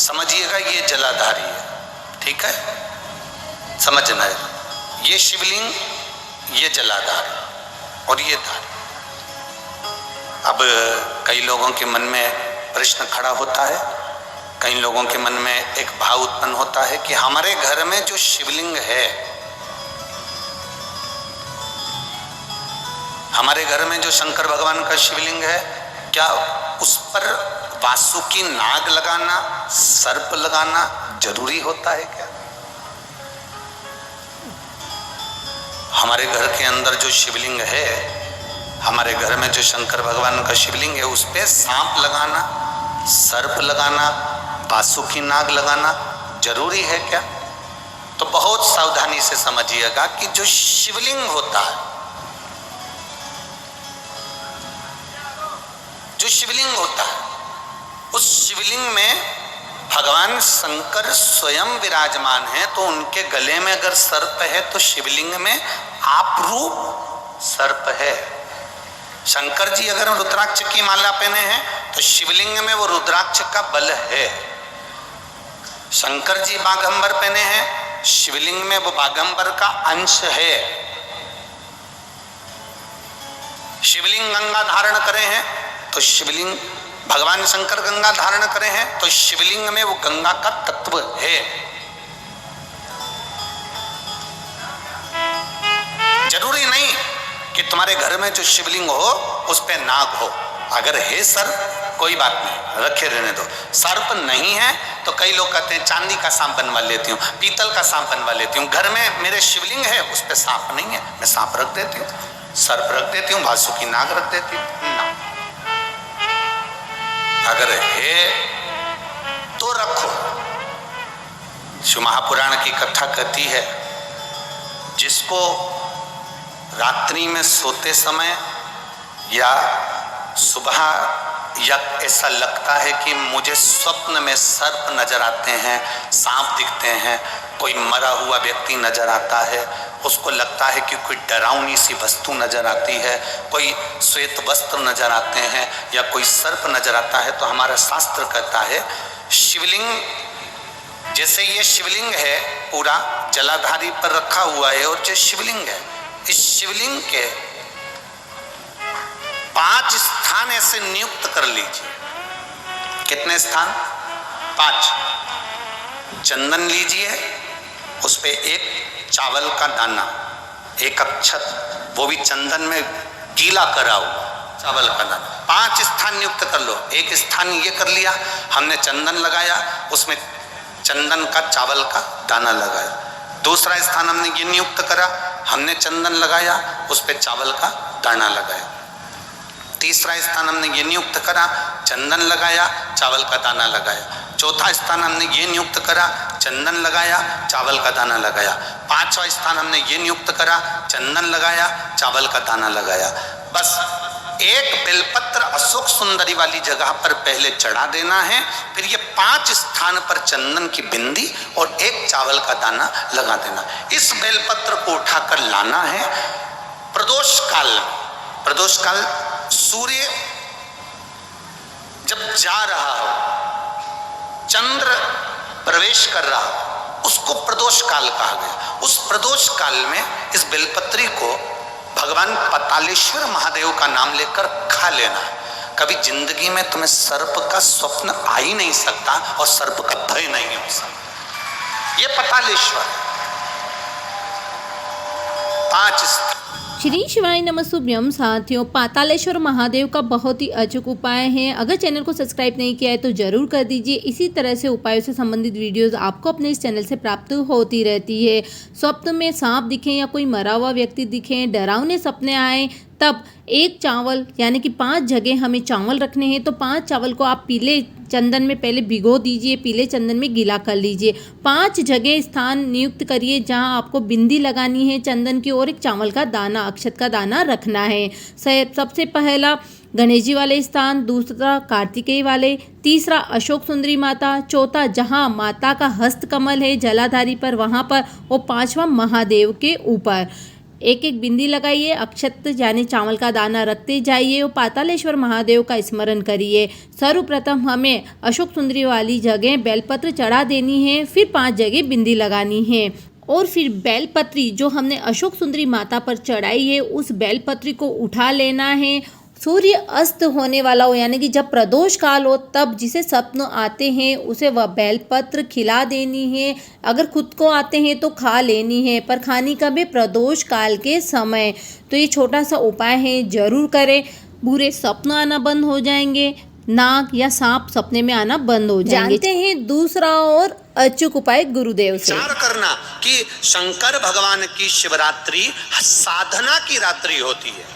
समझिएगा ये जलाधारी है, ठीक है, समझना है। ये शिवलिंग, ये जलाधारी और ये धारी। अब कई लोगों के मन में प्रश्न खड़ा होता है, कई लोगों के मन में एक भाव उत्पन्न होता है कि हमारे घर में जो शिवलिंग है, हमारे घर में जो शंकर भगवान का शिवलिंग है, क्या उस पर वासुकी नाग लगाना, सर्प लगाना जरूरी होता है क्या? हमारे घर के अंदर जो शिवलिंग है, हमारे घर में जो शंकर भगवान का शिवलिंग है, उस पे सांप लगाना, सर्प लगाना, वासुकी नाग लगाना जरूरी है क्या? तो बहुत सावधानी से समझिएगा कि जो शिवलिंग होता है, जो शिवलिंग होता है, उस शिवलिंग में भगवान शंकर स्वयं विराजमान है। तो उनके गले में अगर सर्प है तो शिवलिंग में आपरूप सर्प है। शंकर जी अगर रुद्राक्ष की माला पहने हैं तो शिवलिंग में वो रुद्राक्ष का बल है। शंकर जी बाघंबर पहने हैं, शिवलिंग में वो बाघंबर का अंश है। शिवलिंग गंगा धारण करे हैं तो शिवलिंग, भगवान शंकर गंगा धारण करे हैं तो शिवलिंग में वो गंगा का तत्व है। जरूरी नहीं कि तुम्हारे घर में जो शिवलिंग हो उस पे नाग हो। अगर है सर्प कोई बात नहीं, रखे रहने दो। सर्प नहीं है तो कई लोग कहते हैं चांदी का सांप बनवा लेती हूँ, पीतल का सांप बनवा लेती हूँ। घर में मेरे शिवलिंग है, उस पे सांप नहीं है, मैं सांप रख देती हूँ, सर्प रख देती हूँ, वासुकी नाग रख देती हूँ। अगर है तो रखो। शिव महापुराण की कथा कहती है, जिसको रात्रि में सोते समय या सुबह या ऐसा लगता है कि मुझे स्वप्न में सर्प नजर आते हैं, सांप दिखते हैं, कोई मरा हुआ व्यक्ति नजर आता है, उसको लगता है कि कोई डरावनी सी वस्तु नजर आती है, कोई श्वेत वस्त्र नजर आते हैं या कोई सर्प नजर आता है, तो हमारा शास्त्र कहता है शिवलिंग, जैसे ये शिवलिंग है पूरा जलाधारी पर रखा हुआ है, और जो शिवलिंग है, इस शिवलिंग के 5 स्थान ऐसे नियुक्त कर लीजिए। कितने स्थान? 5। चंदन लीजिए, उस पे एक चावल का दाना, एक अक्षत, वो भी चंदन में गीला करा हुआ चावल का दाना। 5 स्थान नियुक्त कर लो। एक स्थान ये कर लिया, हमने चंदन लगाया, उसमें चंदन का चावल का दाना लगाया। दूसरा स्थान हमने ये नियुक्त करा, हमने चंदन लगाया, उस पे चावल का दाना लगाया। तीसरा स्थान हमने ये नियुक्त करा, चंदन लगाया, चावल का दाना लगाया। चौथा स्थान हमने ये नियुक्त करा, चंदन लगाया, चावल का दाना लगाया। 5वां स्थान हमने ये नियुक्त करा, चंदन लगाया, चावल का दाना लगाया। बस एक बेलपत्र अशोक सुंदरी वाली जगह पर पहले चढ़ा देना है, फिर ये 5 स्थान पर चंदन की बिंदी और एक चावल का दाना लगा देना। इस बेलपत्र को उठाकर लाना है प्रदोष काल। प्रदोष काल सूर्य जब जा रहा हो, चंद्र प्रवेश कर रहा हो, उसको प्रदोष काल कहा गया। उस प्रदोष काल में इस बेलपत्री को भगवान पतालेश्वर महादेव का नाम लेकर खा लेना है। कभी जिंदगी में तुम्हें सर्प का स्वप्न आ ही नहीं सकता और सर्प का भय नहीं हो सकता। ये पतालेश्वर 5 श्री शिवाय नमस्तुभ्यम। साथियों, पातालेश्वर महादेव का बहुत ही अचूक उपाय है। अगर चैनल को सब्सक्राइब नहीं किया है तो जरूर कर दीजिए। इसी तरह से उपायों से संबंधित वीडियोस आपको अपने इस चैनल से प्राप्त होती रहती है। स्वप्न में सांप दिखे या कोई मरा हुआ व्यक्ति दिखे, डरावने सपने आए, तब एक चावल यानी कि 5 जगह हमें चावल रखने हैं। तो 5 चावल को आप पीले चंदन में पहले भिगो दीजिए, पीले चंदन में गीला कर लीजिए। 5 जगह स्थान नियुक्त करिए जहां आपको बिंदी लगानी है चंदन की, और एक चावल का दाना, अक्षत का दाना रखना है। सबसे पहला गणेश जी वाले स्थान, दूसरा कार्तिकेय वाले, तीसरा अशोक सुंदरी माता, चौथा जहां माता का हस्त कमल है जलाधारी पर वहां पर, और 5वां महादेव के ऊपर। एक एक बिंदी लगाइए, अक्षत यानी चावल का दाना रखते जाइए और पातालेश्वर महादेव का स्मरण करिए। सर्वप्रथम हमें अशोक सुंदरी वाली जगह बेलपत्र चढ़ा देनी है, फिर 5 जगह बिंदी लगानी है और फिर बेलपत्री जो हमने अशोक सुंदरी माता पर चढ़ाई है उस बेलपत्री को उठा लेना है। सूर्य अस्त होने वाला हो यानी कि जब प्रदोष काल हो तब जिसे स्वप्न आते हैं उसे वह बेलपत्र खिला देनी है। अगर खुद को आते हैं तो खा लेनी है, पर खानी कब है? प्रदोष काल के समय। तो ये छोटा सा उपाय है, जरूर करें। बुरे स्वप्न आना बंद हो जाएंगे, नाग या सांप सपने में आना बंद हो जाएंगे। जानते हैं दूसरा और अचूक उपाय गुरुदेव से। विचार करना कि शंकर भगवान की शिवरात्रि साधना की रात्रि होती है।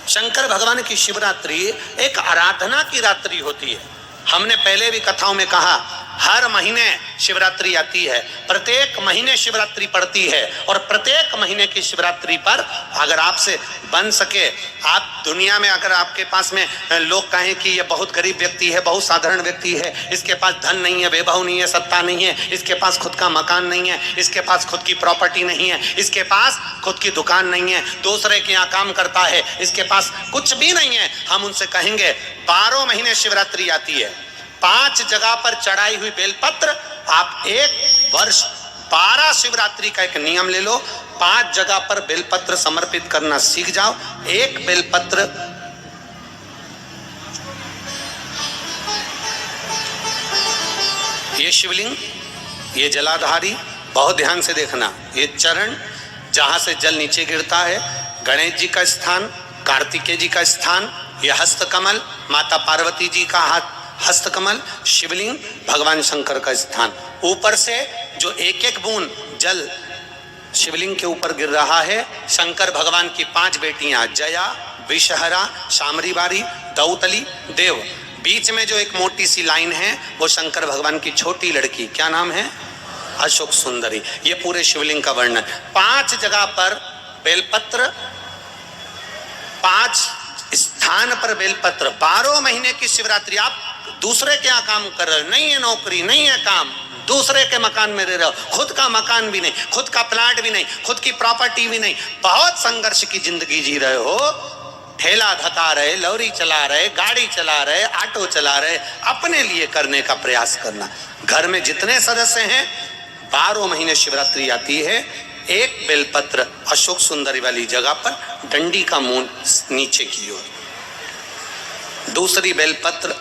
शंकर भगवान की शिवरात्रि एक आराधना की रात्रि होती है। हमने पहले भी कथाओं में कहा, हर महीने शिवरात्रि आती है, प्रत्येक महीने शिवरात्रि पड़ती है और प्रत्येक महीने की शिवरात्रि पर अगर आपसे बन सके, आप दुनिया में अगर आपके पास में लोग कहें कि ये बहुत गरीब व्यक्ति है, बहुत साधारण व्यक्ति है, इसके पास धन नहीं है, वैभव नहीं है, सत्ता नहीं है, इसके पास खुद का मकान नहीं है, इसके पास खुद की प्रॉपर्टी नहीं है, इसके पास खुद की दुकान नहीं है, दूसरे के यहाँ काम करता है, इसके पास कुछ भी नहीं है, हम उनसे कहेंगे 12 महीने शिवरात्रि आती है, 5 जगह पर चढ़ाई हुई बेलपत्र, आप 1 वर्ष 12 शिवरात्रि का एक नियम ले लो, 5 जगह पर बेलपत्र समर्पित करना सीख जाओ। एक बेलपत्र ये शिवलिंग, ये जलाधारी, बहुत ध्यान से देखना, ये चरण जहां से जल नीचे गिरता है, गणेश जी का स्थान, कार्तिकेय जी का स्थान, ये हस्तकमल माता पार्वती जी का हाथ हस्तकमल, शिवलिंग भगवान शंकर का स्थान। ऊपर से जो एक एक बूंद जल शिवलिंग के ऊपर गिर रहा है, शंकर भगवान की 5 बेटियां जया, विषहरा, शामरीबारी, दौतली, देव। बीच में जो एक मोटी सी लाइन है वो शंकर भगवान की छोटी लड़की, क्या नाम है? अशोक सुंदरी। ये पूरे शिवलिंग का वर्णन। 5 जगह पर बेलपत्र, 5 स्थान पर बेलपत्र। 12 महीने की शिवरात्रि। आप दूसरे के यहाँ काम कर रहे हो, नहीं है नौकरी, नहीं है काम, दूसरे के मकान में रह रहे हो, खुद का मकान भी नहीं, खुद का प्लाट भी नहीं, खुद की प्रॉपर्टी भी नहीं, बहुत संघर्ष की जिंदगी जी रहे हो, ठेला धका रहे, लॉरी चला रहे, गाड़ी चला रहे, ऑटो चला रहे, अपने लिए करने का प्रयास करना। घर में जितने सदस्य हैं, 12 महीने शिवरात्रि आती है, एक बेलपत्र अशोक सुंदरी वाली जगह पर, डंडी का मुंह नीचे की ओर। दूसरी बेलपत्र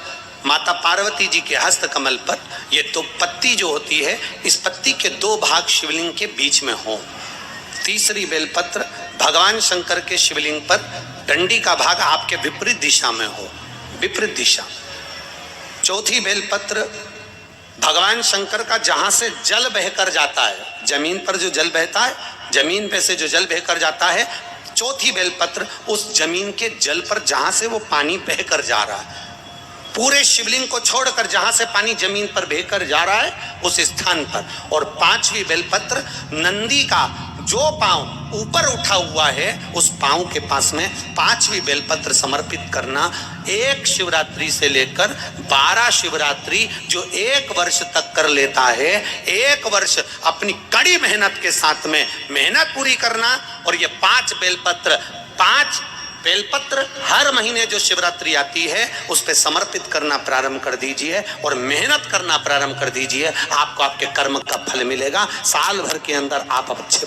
माता पार्वती जी के हस्त कमल पर। ये तो पत्ती जो होती है, इस पत्ती के 2 भाग शिवलिंग के बीच में हो। तीसरी बेलपत्र भगवान शंकर के शिवलिंग पर, डंडी का भाग आपके विपरीत दिशा में हो, विपरीत दिशा। चौथी बेलपत्र भगवान शंकर का जहां से जल बहकर जाता है, जमीन पर जो जल बहता है, जमीन पे से जो जल बहकर जाता है, चौथी बेलपत्र उस जमीन के जल पर जहां से वो पानी बहकर जा रहा है, पूरे शिवलिंग को छोड़कर जहां से पानी जमीन पर बहकर जा रहा है उस स्थान पर। और 5वीं बेलपत्र नंदी का जो पांव ऊपर उठा हुआ है उस पांव के पास में 5वीं बेलपत्र समर्पित करना। एक शिवरात्रि से लेकर 12 शिवरात्रि जो 1 वर्ष तक कर लेता है, 1 वर्ष अपनी कड़ी मेहनत के साथ में मेहनत पूरी करना। और ये 5 बेलपत्र हर महीने जो शिवरात्रि आती है उस पे समर्पित करना प्रारंभ कर दीजिए और मेहनत करना प्रारंभ कर दीजिए। आपको आपके कर्म का फल मिलेगा। साल भर के अंदर आप अच्छे